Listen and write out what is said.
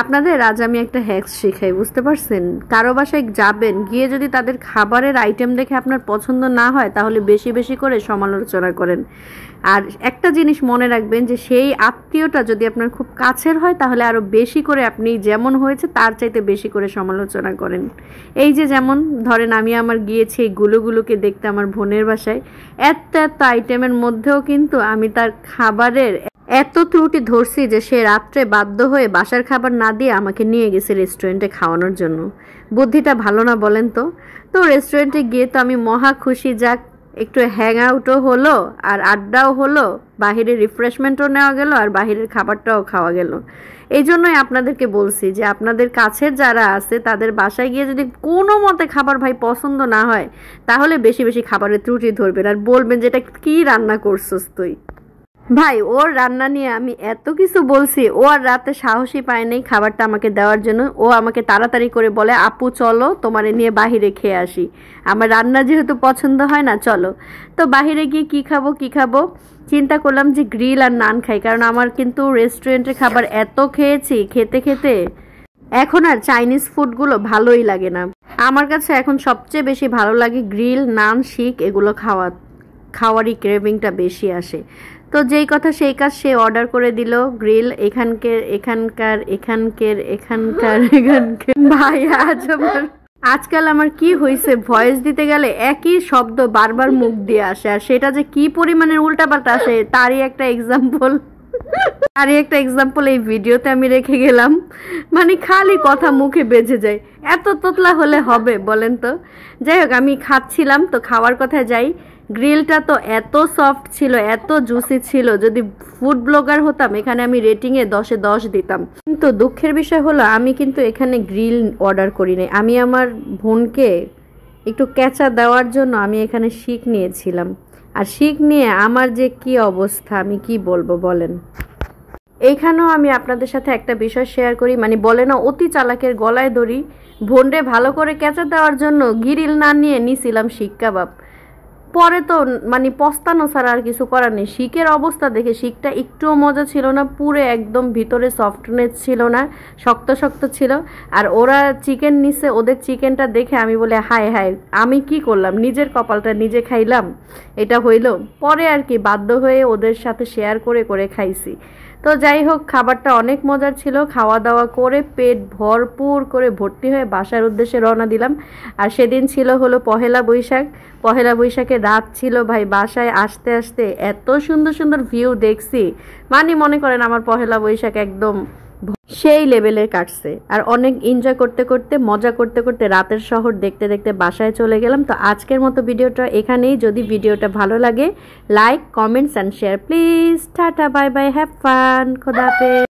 আপনাদের আজ আমি একটা হ্যাক্স শেখাই, বুঝতে পারছেন? কারো বাসায় যাবেন, গিয়ে যদি তাদের খাবারের আইটেম দেখে আপনার পছন্দ না হয় তাহলে বেশি বেশি করে সমালোচনা করেন। আর একটা জিনিস মনে রাখবেন যে সেই আত্মীয়টা যদি আপনার খুব কাছের হয় তাহলে আরও বেশি করে আপনি যেমন হয়েছে তার চাইতে বেশি করে সমালোচনা করেন। এই যে যেমন ধরেন আমি আমার গিয়েছি এই গুলোগুলোকে দেখতে আমার বোনের বাসায়, এত এত আইটেমের মধ্যেও কিন্তু আমি তার খাবারের এত ত্রুটি ধরছি যে সে রাত্রে বাধ্য হয়ে বাসার খাবার না দিয়ে আমাকে নিয়ে গেছে রেস্টুরেন্টে খাওয়ানোর জন্য। বুদ্ধিটা ভালো না বলেন তো? তো রেস্টুরেন্টে গিয়ে তো আমি মহা খুশি, যাক একটু হ্যাং আউটও হলো আর আড্ডাও হলো, বাহিরের রিফ্রেশমেন্টও নেওয়া গেল আর বাহিরের খাবারটাও খাওয়া গেল। এই জন্যই আপনাদেরকে বলছি যে আপনাদের কাছের যারা আছে তাদের বাসায় গিয়ে যদি কোনো মতে খাবার ভাই পছন্দ না হয় তাহলে বেশি বেশি খাবারের ত্রুটি ধরবেন আর বলবেন যে এটা কী রান্না করছস তুই। ভাই ওর রান্না নিয়ে আমি এত কিছু বলছি, ও আর রাতে সাহসই পায় নাই খাবারটা আমাকে দেওয়ার জন্য। ও আমাকে তাড়াতাড়ি করে বলে, আপু চলো তোমারে নিয়ে বাহিরে খেয়ে আসি, আমার রান্না যেহেতু পছন্দ হয় না চলো। তো বাহিরে গিয়ে কি খাবো চিন্তা করলাম যে গ্রিল আর নান খাই, কারণ আমার কিন্তু রেস্টুরেন্টের খাবার এত খেয়েছি, খেতে খেতে এখন আর চাইনিজ ফুডগুলো ভালোই লাগে না। আমার কাছে এখন সবচেয়ে বেশি ভালো লাগে গ্রিল, নান, শিক এগুলো খাওয়ারই ক্রেভিংটা বেশি আসে। তো যেই কথা সেই কাজ, সে অর্ডার করে দিল গ্রিল এখানকার ভাই আজকাল আমার কি হয়েছে, ভয়েস দিতে গেলে একই শব্দ বারবার মুখ দিয়ে আসে, আর সেটা যে কি পরিমাণের উল্টাপাল্টা আসে তারই একটা এক্সাম্পল এই ভিডিওতে আমি রেখে গেলাম। মানে খালি কথা মুখে বেজে যায়, এত তোতলা হলে হবে বলেন তো? যাই হোক, আমি খাচ্ছিলাম, তো খাওয়ার কথায় যাই। গ্রিলটা তো এত সফট ছিল, এত জুসি ছিল, যদি ফুড ব্লগার হতাম এখানে আমি রেটিংয়ে 10-এ 10 দিতাম। কিন্তু দুঃখের বিষয় হলো আমি কিন্তু এখানে গ্রিল অর্ডার করি নাই। আমি আমার বোনকে একটু ক্যাচা দেওয়ার জন্য আমি এখানে শিক নিয়েছিলাম, আর শিক নিয়ে আমার যে কি অবস্থা আমি কি বলবো বলেন। এইখানেও আমি আপনাদের সাথে একটা বিষয় শেয়ার করি, মানে বলে না অতি চালাকের গলায় দড়ি। বোনরে ভালো করে ক্যাচা দেওয়ার জন্য গ্রিল না নিয়ে নিছিলাম শিক কাবাব। পরে তো মানে পস্তানো ছাড়া আর কিছু করার নেই। শিকের অবস্থা দেখে শিকটা একটুও মজা ছিল না, পুরো একদম ভিতরে সফটনেস ছিল না, শক্ত শক্ত ছিল। আর ওরা চিকেন নিছে, ওদের চিকেনটা দেখে আমি বলে হায় হায় আমি কি করলাম, নিজের কপালটা নিজে খাইলাম, এটা হইল। পরে আর কি বাধ্য হয়ে ওদের সাথে শেয়ার করে করে খাইছি। তো যাই হোক, খাবারটা অনেক মজার ছিল। খাওয়া দাওয়া করে পেট ভরপুর করে ভর্তি হয়ে বাসার উদ্দেশ্যে রওনা দিলাম। আর সেদিন ছিল হলো পহেলা বৈশাখের রাত ছিল ভাই। বাসায় আসতে আসতে এত সুন্দর সুন্দর ভিউ দেখছি, মানে মনে করেন আমার পহেলা বৈশাখ একদম সেই লেভেলের কাটছে। আর অনেক এনজয় করতে করতে, মজা করতে করতে রাতের শহর দেখতে দেখতে বাসায় চলে গেলাম। তো আজকের মতো ভিডিওটা এখানেই। যদি ভিডিওটা ভালো লাগে like, comments and share please. Tata, bye bye, have fun, খোদা হাফেজ।